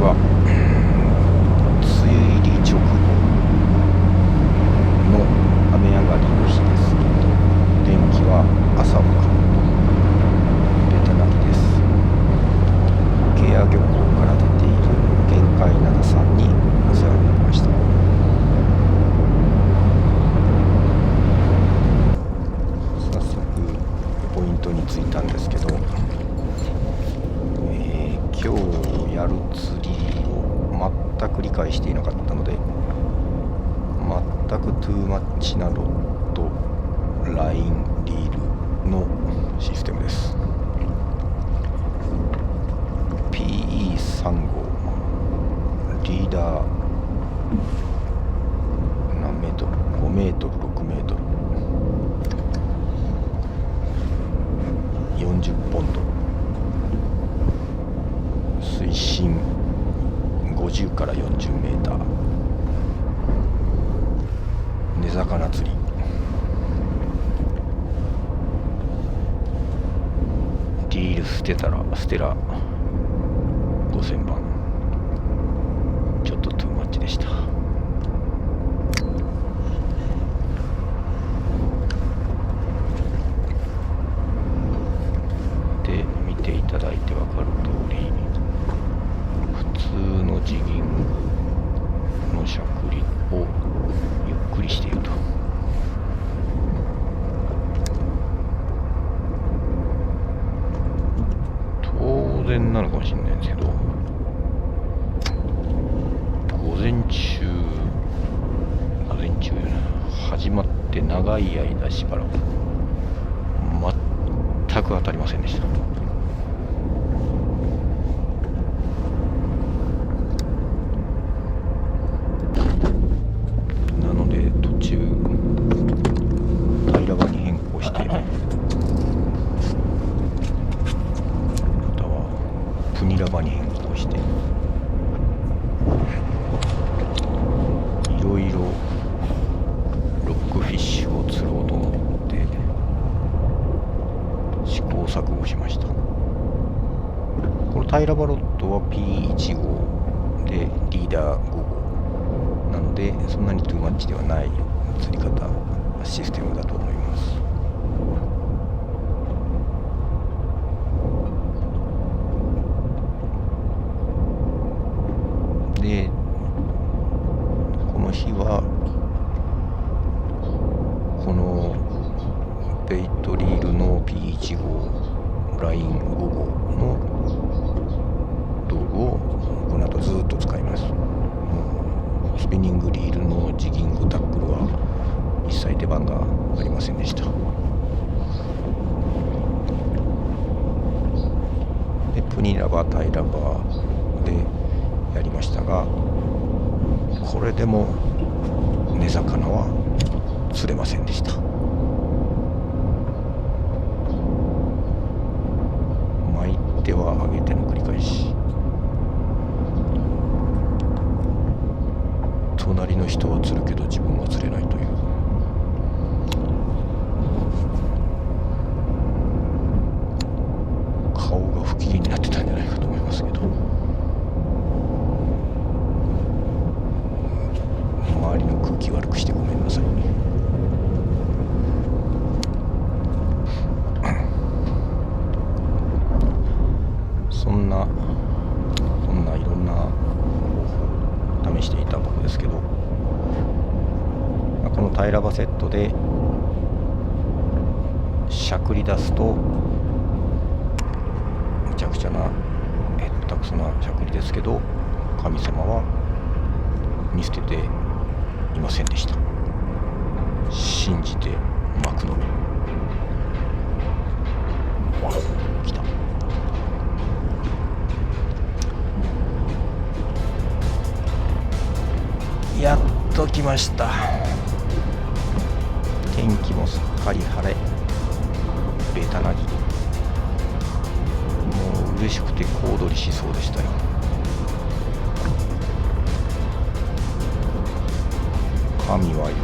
は梅雨入り直後の雨上がりの日です。天気は朝は曇り、ベタなぎです。芥屋漁港から出ている玄海灘さんにお世話になりました。早速ポイントに着いたんですけど、今日やる釣りを全く理解していなかったので、全くトゥーマッチなロッド、ライン、リールのシステムです。 PE35 リーダー何メートル、5メートル、6メートル、40ポンド、水深50から40メーター、根魚釣り。リールステラ5000番、ちょっとトゥーマッチでした。で、見ていただいて分かる通り、普通のジギングのしゃくりをゆっくりしていると。当然なのかもしれないんですけど、午前中始まって長い間しばらく全く当たりませんでした。なので途中平場に変更して、またはプニラ場に変更して、いろいろロックフィッシュを釣ろうと思って試行錯誤しました。この平場ロッドは P1 号でリーダー5号なので、そんなにトゥーマッチではない釣り方システムだと思います。で、この日はこのベイトリールの P1 号ライン5号の道具をこの後ずっと使います。スピニングリールのジギングタックルは一切出番がありませんでした。で、プニラバ平場でやりましたが、これでも根魚は釣れませんでした。巻いては上げての繰り返し。隣の人は釣るけど自分は釣れないという。顔が不機嫌になってたんじゃないかと思いますけど、周りの空気悪くしてごめんなさいね。そんないろんな方法を試していた僕ですけど、この平場セットでしゃくり出すとむちゃくちゃなへったくそなしゃくりですけど、神様は見捨てていませんでした。信じて巻くのみ。来た。やっと来ました。天気もすっかり晴れ、ベタなぎ。もう嬉しくて小躍りしそうでしたよ。神は言う、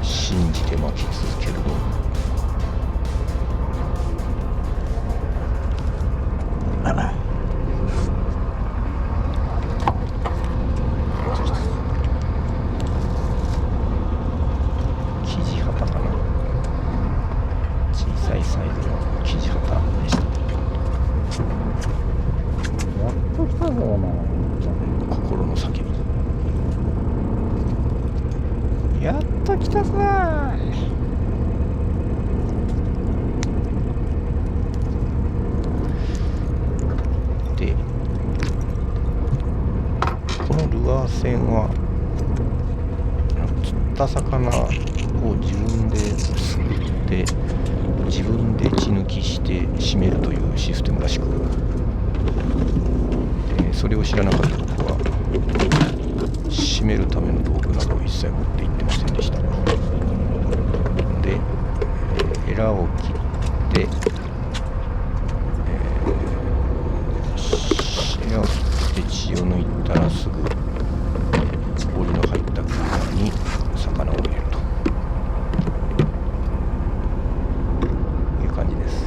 信じて巻き続けるの。際サイズの生地旗でした。やっと来たぞお前。心の叫び。やっと来たぞー。でこのルアー船は釣った魚を自分ですくって自分で血抜きして締めるというシステムらしく、それを知らなかった僕は締めるための道具などを一切持って行ってませんでした。でエラを切ってエラを切って血を抜いたらすぐ氷の入ったクーラーに魚を入れるという感じです。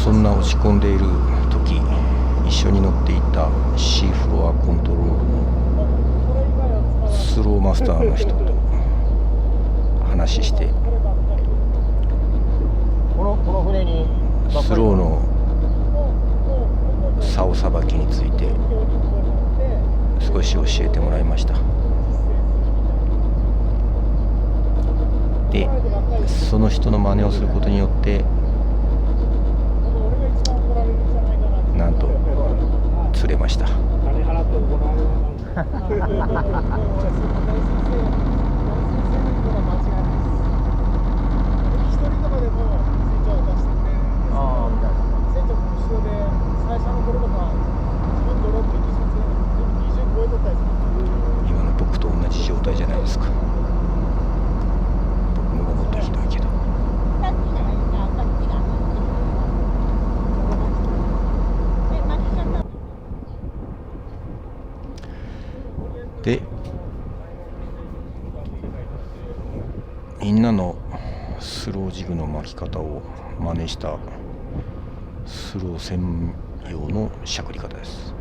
そんな落ち込んでいる時、一緒に乗っていたシーフロアコントロールのスローマスターの人と話して、スローの竿さばきについて少し教えてもらいました。で、その人の真似をすることによってなんと釣れました。今の僕と同じ状態じゃないですか。僕のがもっとひどいけど。で、みんなのスロージグの巻き方を真似したスロー専用のしゃくり方です。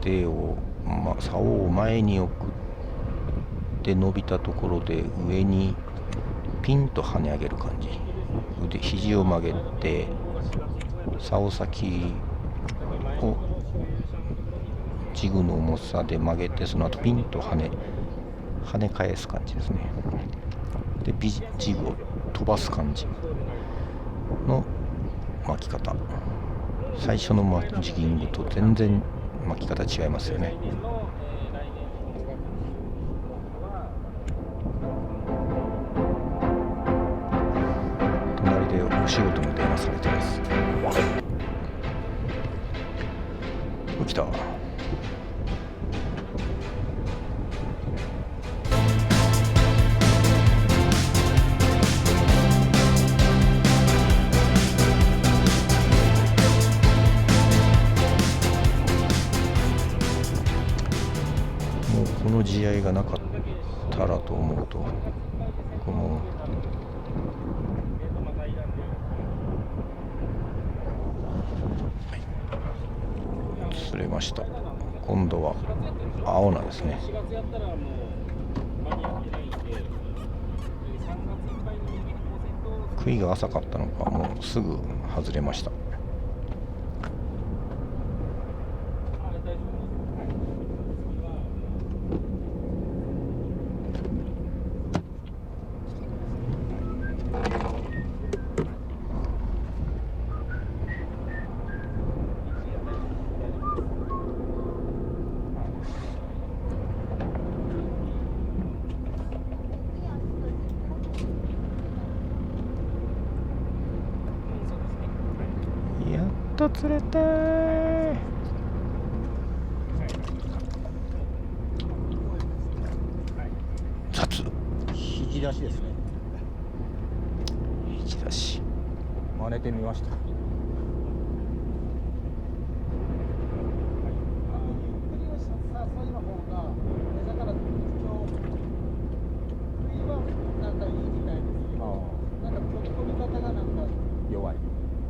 腕を、竿を前に送って伸びたところで上にピンと跳ね上げる感じ。肘を曲げて竿先をジグの重さで曲げて、その後ピンと跳ね返す感じですね。でジグを飛ばす感じの巻き方。最初のジギングと全然巻き方違いますよね。隣でお仕事の電話されてます。来た。この試合がなかったらと思うと、この釣れました。今度は青菜ですね。杭が浅かったのか、もうすぐ外れました。と釣れたー。雑。肘出しですね。肘出し。真似てみました。弱い。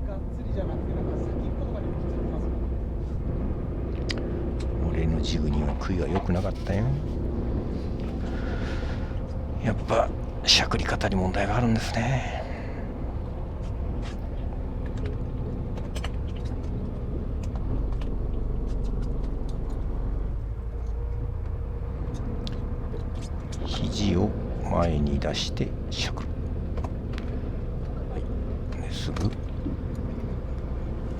がっつりじゃなくて、なんか先っぽとかにもついてますもん。俺のジグには悔いは良くなかったよ。やっぱしゃくり方に問題があるんですね。肘を前に出してしゃくる。はい、ですぐ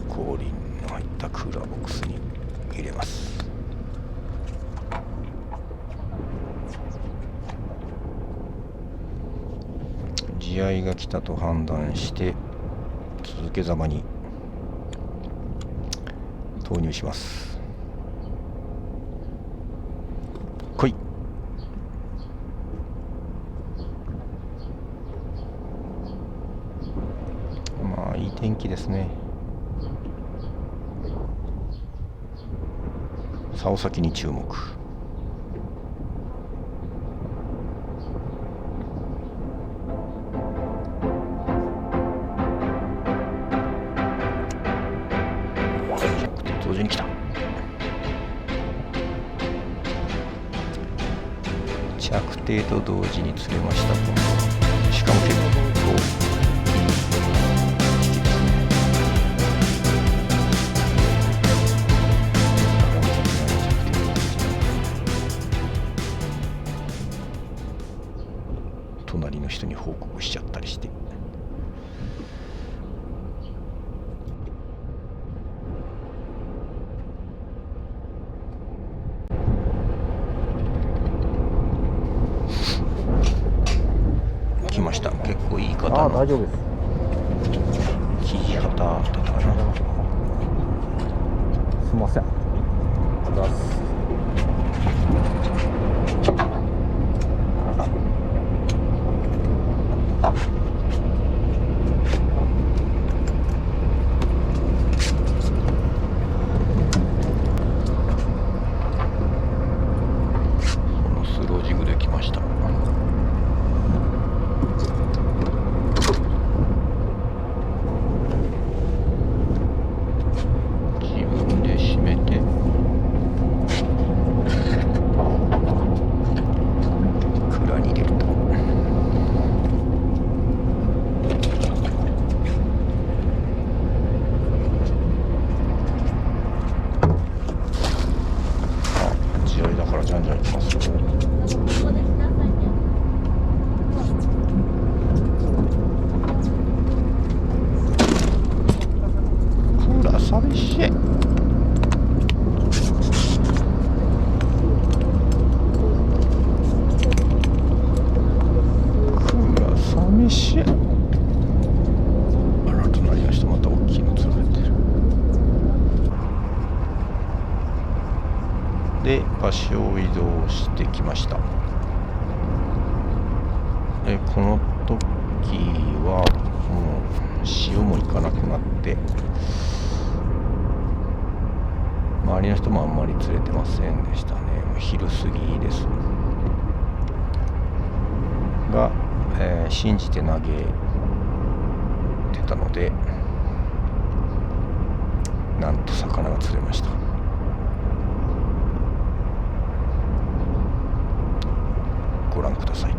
氷の入ったクーラーボックスに入れます。地合いが来たと判断して続けざまに投入します。来い。まあいい天気ですね。竿先に注目。同時に来た。着底と同時に釣れましたと。しかも結構隣の人に報告しちゃったりして。来ました。結構いい方の。大丈夫です。生地旗だったかな。すいません。出す。スロージグで来ました。自分で締めて蔵に入れると。地合いだからじゃんじゃんいきますよ。寂しい。寂しい。あら、隣の人また大きいの釣られてる。で、場所を移動してきました。この時はもう潮も行かなくなって、周りの人もあんまり釣れてませんでしたね。もう昼過ぎですが、信じて投げてたので、なんと魚が釣れました。ご覧ください。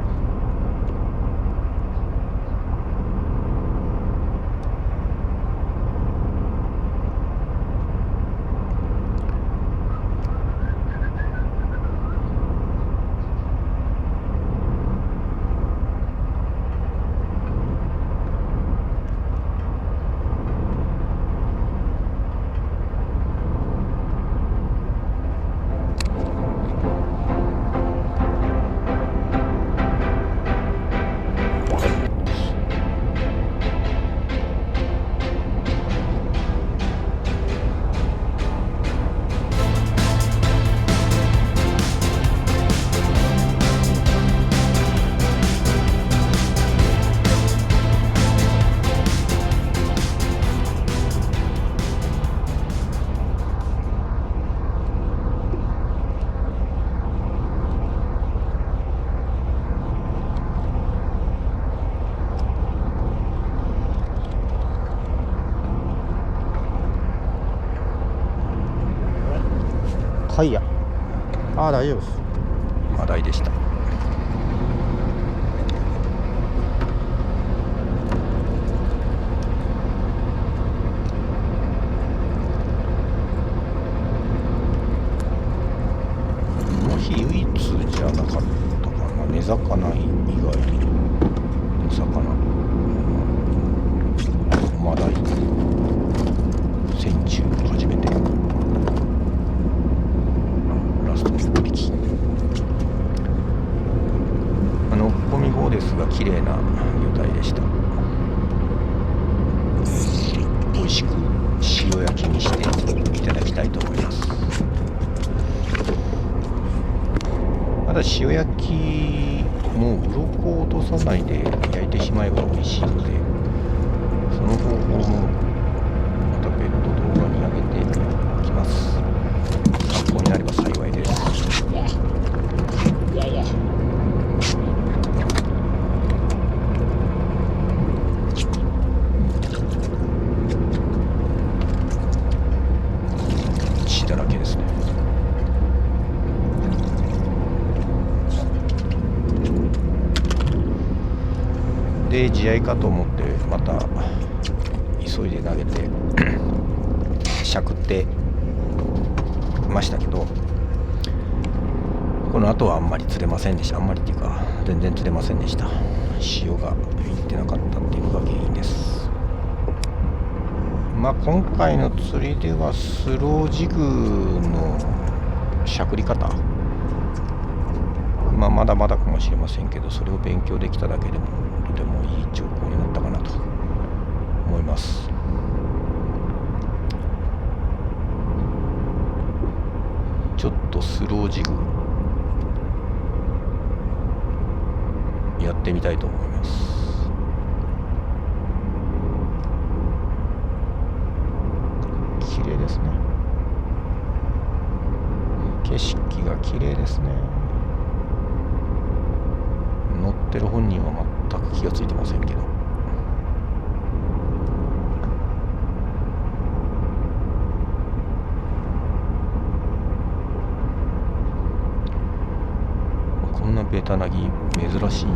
タイヤ。ああ、大丈夫です。話題でした。この日唯一じゃなかったかな、根魚以外の魚、マダイ、戦中初めてラスト1匹。のっぽみ号ですが綺麗な魚体でした。美味しく塩焼きにしていただきたいと思います。ただ塩焼きもう鱗を落とさないで焼いてしまえば美味しいので、その方法もまた別途動画に上げておきます。参考になれば幸いです。血だらけですね。で地合いかと思ってまた急いで投げてしゃくってましたけど、この後はあんまり釣れませんでした。あんまりっていうか全然釣れませんでした。潮がいってなかったっていうのが原因です。まあ今回の釣りではスロージグのしゃくり方、まだまだかもしれませんけど、それを勉強できただけでもとてもいい兆候になったかなと思います。ちょっとスロージグやってみたいと思います。綺麗ですね。景色が綺麗ですね。乗ってる本人は全く気がついてませんけど、こんなベタなぎ珍しい